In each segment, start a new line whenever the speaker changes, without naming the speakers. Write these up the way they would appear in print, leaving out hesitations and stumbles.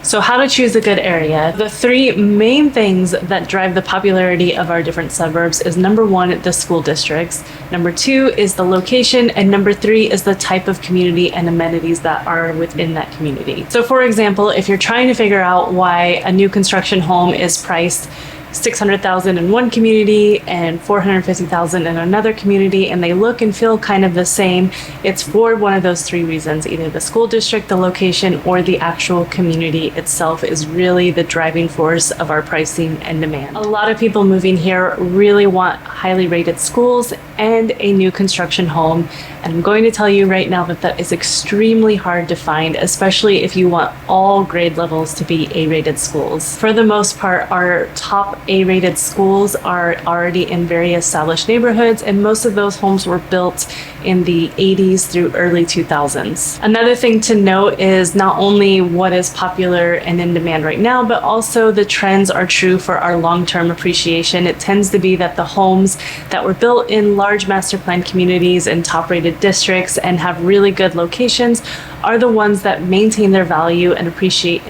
So how to choose a good area. The three main things that drive the popularity of our different suburbs is number one, the school districts. Number two is the location. And number three is the type of community and amenities that are within that community. So for example, if you're trying to figure out why a new construction home is priced $600,000 in one community and $450,000 in another community, and they look and feel kind of the same, it's for one of those three reasons. Either the school district, the location, or the actual community itself is really the driving force of our pricing and demand. A lot of people moving here really want highly rated schools and a new construction home, and I'm going to tell you right now that that is extremely hard to find, especially if you want all grade levels to be A-rated schools. For the most part, our top A-rated schools are already in very established neighborhoods, and most of those homes were built in the 80s through early 2000s. Another thing to note is not only what is popular and in demand right now, but also the trends are true for our long-term appreciation. It tends to be that the homes that were built in large master plan communities and top-rated districts and have really good locations are the ones that maintain their value and appreciate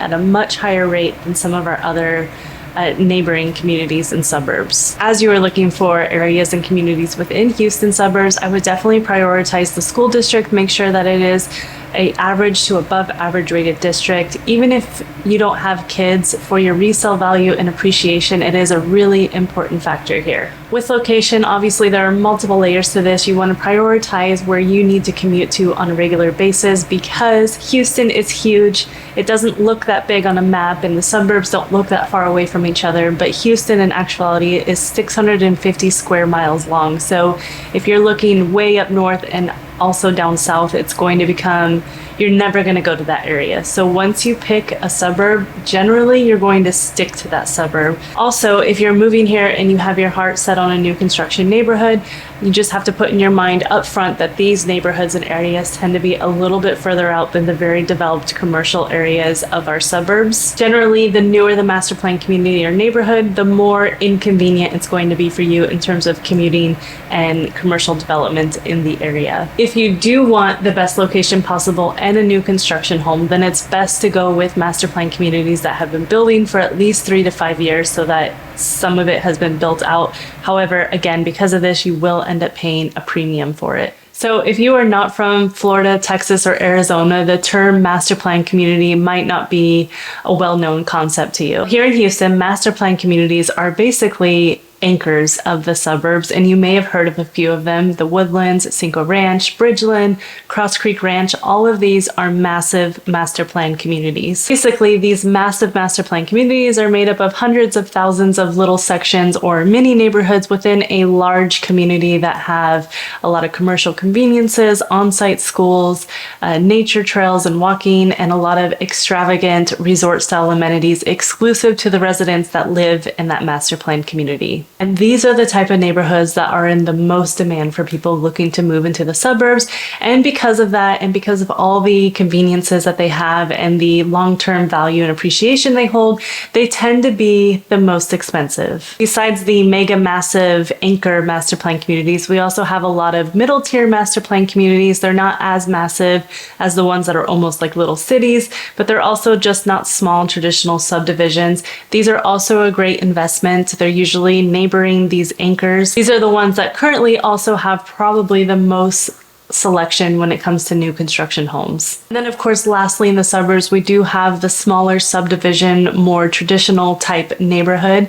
at a much higher rate than some of our other neighboring communities and suburbs. As you are looking for areas and communities within Houston suburbs, I would definitely prioritize the school district. Make sure that it is a average to above average rated district. Even if you don't have kids, for your resale value and appreciation, it is a really important factor here. With location, obviously there are multiple layers to this. You want to prioritize where you need to commute to on a regular basis, because Houston is huge. It doesn't look that big on a map, and the suburbs don't look that far away from each other, but Houston in actuality is 650 square miles long. So if you're looking way up north and also down south, it's going to become, you're never going to go to that area. So once you pick a suburb, generally you're going to stick to that suburb. Also, if you're moving here and you have your heart set on a new construction neighborhood, you just have to put in your mind up front that these neighborhoods and areas tend to be a little bit further out than the very developed commercial areas of our suburbs. Generally, the newer the master plan community or neighborhood, the more inconvenient it's going to be for you in terms of commuting and commercial development in the area. If you do want the best location possible and a new construction home, then it's best to go with master plan communities that have been building for at least 3 to 5 years, so that some of it has been built out. However, again, because of this, you will end up paying a premium for it. So if you are not from Florida, Texas, or Arizona, the term master plan community might not be a well-known concept to you. Here in Houston, master plan communities are basically anchors of the suburbs, and you may have heard of a few of them: the Woodlands, Cinco Ranch, Bridgeland, Cross Creek Ranch. All of these are massive master plan communities. Basically, these massive master plan communities are made up of hundreds of thousands of little sections or mini neighborhoods within a large community that have a lot of commercial conveniences, on-site schools, nature trails and walking, and a lot of extravagant resort style amenities exclusive to the residents that live in that master plan community. And these are the type of neighborhoods that are in the most demand for people looking to move into the suburbs. And because of that, and because of all the conveniences that they have and the long-term value and appreciation they hold, they tend to be the most expensive. Besides the mega massive anchor master plan communities, we also have a lot of middle tier master plan communities. They're not as massive as the ones that are almost like little cities, but they're also just not small traditional subdivisions. These are also a great investment. They're usually neighboring these anchors. These are the ones that currently also have probably the most selection when it comes to new construction homes. And then of course, lastly, in the suburbs, we do have the smaller subdivision, more traditional type neighborhood.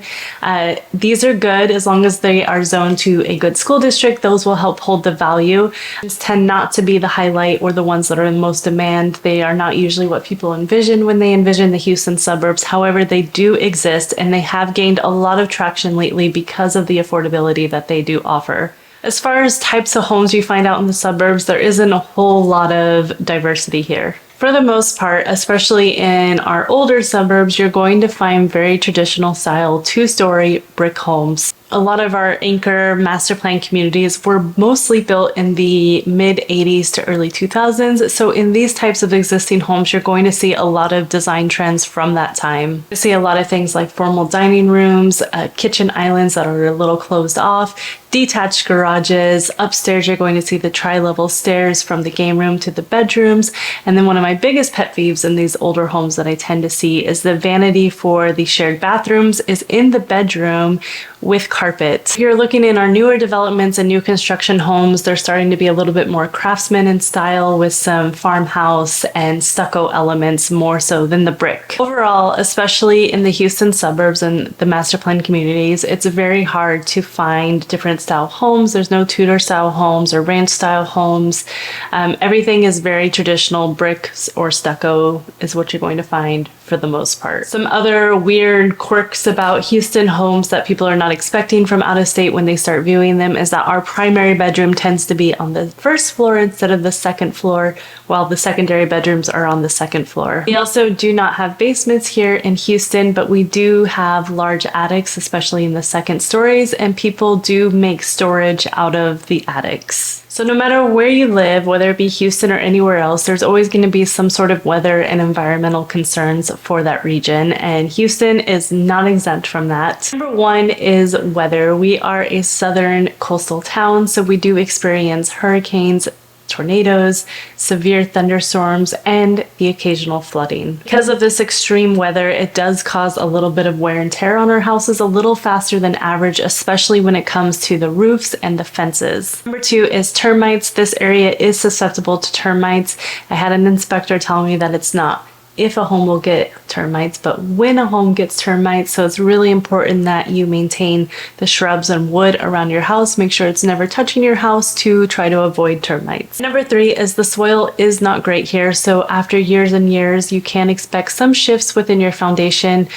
These are good as long as they are zoned to a good school district. Those will help hold the value. These tend not to be the highlight or the ones that are in most demand. They are not usually what people envision when they envision the Houston suburbs. However, they do exist, and they have gained a lot of traction lately because of the affordability that they do offer. As far as types of homes you find out in the suburbs, there isn't a whole lot of diversity here. For the most part, especially in our older suburbs, you're going to find very traditional style 2-story brick homes. A lot of our anchor master plan communities were mostly built in the mid 80s to early 2000s. So in these types of existing homes, you're going to see a lot of design trends from that time. You see a lot of things like formal dining rooms, kitchen islands that are a little closed off, detached garages. Upstairs, you're going to see the tri-level stairs from the game room to the bedrooms. And then one of my biggest pet peeves in these older homes that I tend to see is the vanity for the shared bathrooms is in the bedroom with carpet. If you're looking in our newer developments and new construction homes, they're starting to be a little bit more craftsman in style with some farmhouse and stucco elements more so than the brick. Overall, especially in the Houston suburbs and the master plan communities, it's very hard to find different style homes. There's no Tudor style homes or ranch style homes. Everything is very traditional. Bricks or stucco is what you're going to find for the most part. Some other weird quirks about Houston homes that people are not expecting from out of state when they start viewing them is that our primary bedroom tends to be on the first floor instead of the second floor, while the secondary bedrooms are on the second floor. We also do not have basements here in Houston, but we do have large attics, especially in the second stories, and people do make storage out of the attics. So no matter where you live, whether it be Houston or anywhere else, there's always going to be some sort of weather and environmental concerns for that region, and Houston is not exempt from that. Number one is weather. We are a southern coastal town, so we do experience hurricanes, tornadoes, severe thunderstorms, and the occasional flooding. Because of this extreme weather, it does cause a little bit of wear and tear on our houses a little faster than average, especially when it comes to the roofs and the fences. Number two is termites. This area is susceptible to termites. I had an inspector tell me that it's not if a home will get termites, but when a home gets termites. So it's really important that you maintain the shrubs and wood around your house. Make sure it's never touching your house to try to avoid termites. Number three is the soil is not great here. So after years and years, you can expect some shifts within your foundation.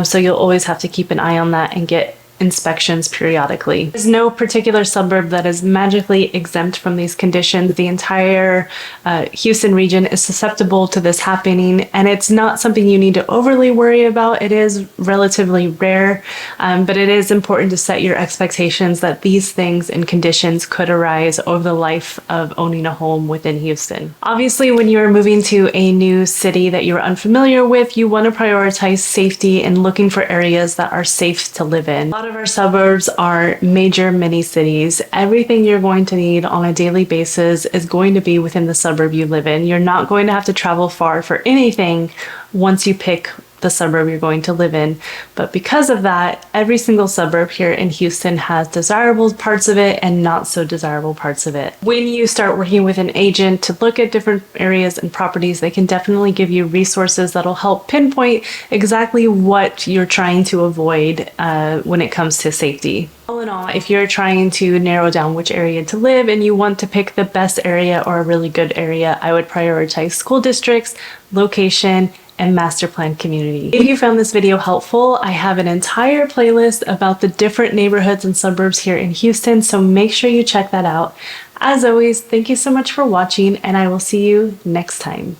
So you'll always have to keep an eye on that and get inspections periodically. There's no particular suburb that is magically exempt from these conditions. The entire Houston region is susceptible to this happening, and it's not something you need to overly worry about. It is relatively rare, but it is important to set your expectations that these things and conditions could arise over the life of owning a home within Houston. Obviously, when you're moving to a new city that you're unfamiliar with, you want to prioritize safety and looking for areas that are safe to live in. A lot of our suburbs are major mini cities. Everything you're going to need on a daily basis is going to be within the suburb you live in. You're not going to have to travel far for anything once you pick the suburb you're going to live in. But because of that, every single suburb here in Houston has desirable parts of it and not so desirable parts of it. When you start working with an agent to look at different areas and properties, they can definitely give you resources that'll help pinpoint exactly what you're trying to avoid when it comes to safety. All in all, if you're trying to narrow down which area to live and you want to pick the best area or a really good area, I would prioritize school districts, location, and master plan community. If you found this video helpful, I have an entire playlist about the different neighborhoods and suburbs here in Houston, so make sure you check that out. As always, thank you so much for watching, and I will see you next time.